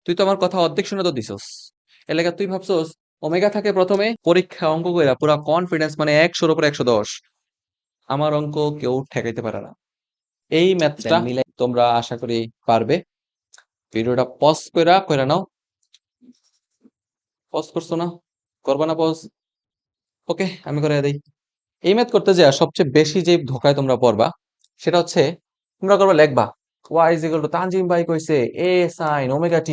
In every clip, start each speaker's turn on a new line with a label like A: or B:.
A: তুই তো আমার কথা অর্ধেক শুনে তো দিছস। এলাকা তুই ভাবছস ওমেগা থাকে প্রথমে, পরীক্ষা অঙ্ক কইরা পুরা কনফিডেন্স মানে 100-র উপরে 110। আমার অঙ্ক কেউ ঠেকাইতে পারে না। এই ম্যাথটা মিলাই তোমরা আশা করি পারবে। ভিডিওটা পজ কইরা কইরা নাও। পজ করছো না? করবা না পজ? ওকে, আমি করে দেই। এই ম্যাথ করতে যা সবচেয়ে বেশি যে ধোকায় তোমরা পড়বা সেটা হচ্ছে তোমরা করবা লিখবা y is equal to Tanzim ভাই কইছে a sin omega t,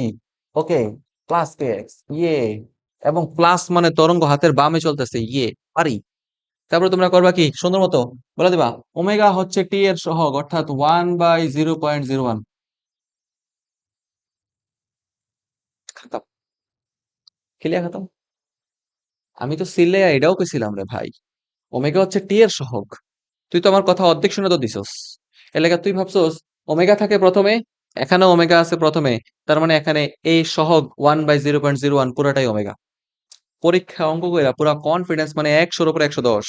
A: okay, plus kx ইয়ে, এবং প্লাস মানে তরঙ্গ হাতের বামে চলতেছে ইয়ে, পারি। তারপরে তোমরা করবা কি সুন্দর মতো বলে দিবা ওমেগা হচ্ছে টি এর সহগ অর্থাৎ 1/0.01। খাতাম, ক্লিয়ার খাতাম। আমি তো সিলে এটাও কইছিলাম রে ভাই, ওমেগা হচ্ছে টি এর সহগ। তুই তো আমার কথা অর্ধেক শুনে তো দিছস। এলাকা তুই ভাবছস ওমেগা থাকে প্রথমে, এখানে ওমেগা আছে প্রথমে, তার মানে এখানে এই সহগ 1/0.01 পুরাটাই ওমেগা। পরীক্ষা অঙ্ক কইরা পুরা কনফিডেন্স মানে 100-র উপরে 110।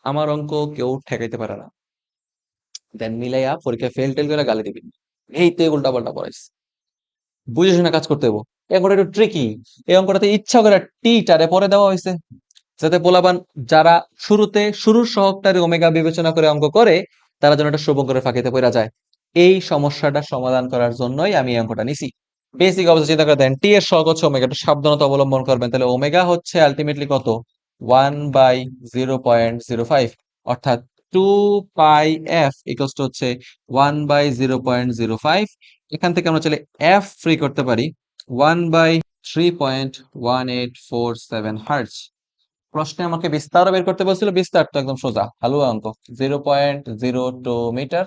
A: আমার অঙ্ক কেউ ঠেকাইতে পারে না। দেন মিলাইয়া পরীক্ষা ফেল টেল করে গালি দিবি, এই তো উল্টা পাল্টা পড়াইস। বুঝে শুনে কাজ করতে হবো। এই অঙ্কটা একটু ট্রিকি। এই অঙ্কটাতে ইচ্ছা করে টি টারে পরে দেওয়া হয়েছে, যাতে পোলাপান যারা শুরুর সহগটারে ওমেগা বিবেচনা করে অঙ্ক করে তারা যেন একটা শুভঙ্করের ফাঁকিতে পড়া যায়। এই সমস্যাটা সমাধান করার জন্যই আমি এই অঙ্কটা নিছি। বেসিক অবস্থা চিন্তা করে দেন, টি এর সহগ হচ্ছে ওমেগা, একটু সাবধানতা অবলম্বন করবেন। তাহলে ওমেগা হচ্ছে আলটিমেটলি কত? 1/0.05, অর্থাৎ 2πf ইকুয়ালস টু হচ্ছে 1/0.05। এখান থেকে আমরা চলে এফ ফ্রি করতে পারি 1/3.1847 হার্টজ। প্রশ্নে আমাকে বিস্তারও বের করতে বলছিল, বিস্তার তো একদম সোজা হালুয়া অঙ্ক, 0.02 মিটার।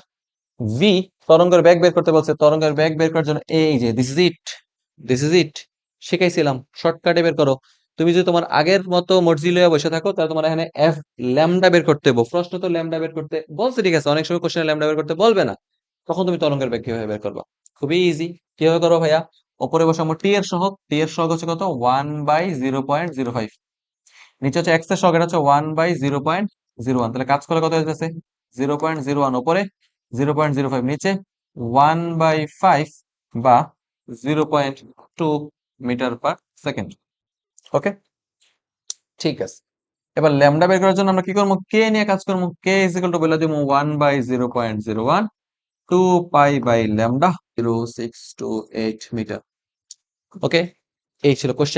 A: ভি তরঙ্গের বেগ বের করতে বলছে, তরঙ্গের বেগ বের করার জন্য এই যে দিস ইজ ইট শিখাইছিলাম, শর্টকাটে বের করো। তুমি যদি তোমার আগের মতো মর্জি লইয়া বসে থাকো তাহলে তোমার এখানে এফ ল্যামডা বের করতে হবে। প্রশ্ন তো ল্যামডা বের করতে বলছে, ঠিক আছে, অনেক সময় কোশ্চেনে ল্যামডা বের করতে বলবে না, তখন তুমি তরঙ্গের বেগ কিভাবে বের করবা? খুবই ইজি। কিভাবে করবো ভাইয়া? ওপরে বসাবো টি এর সহগ হচ্ছে কত? 1/0.05। নিচে হচ্ছে এক্স এর সহগ, এটা হচ্ছে 1/0.01। তাহলে কাজ করে কত হইতেছে? 0.01 উপরে, 0.05 নিচে, 1/5 বা 0.2 মিটার পার সেকেন্ড। ওকে, ঠিক আছে। এবার ল্যামডা বের করার জন্য আমরা কি করবো? কে নিয়ে কাজ করবো। কে ইজ ইকুয়াল টু বলে দিব 1/0.01 2π/λ 0628 মিটার। ওকে, এই ছিল কোশ্চেন।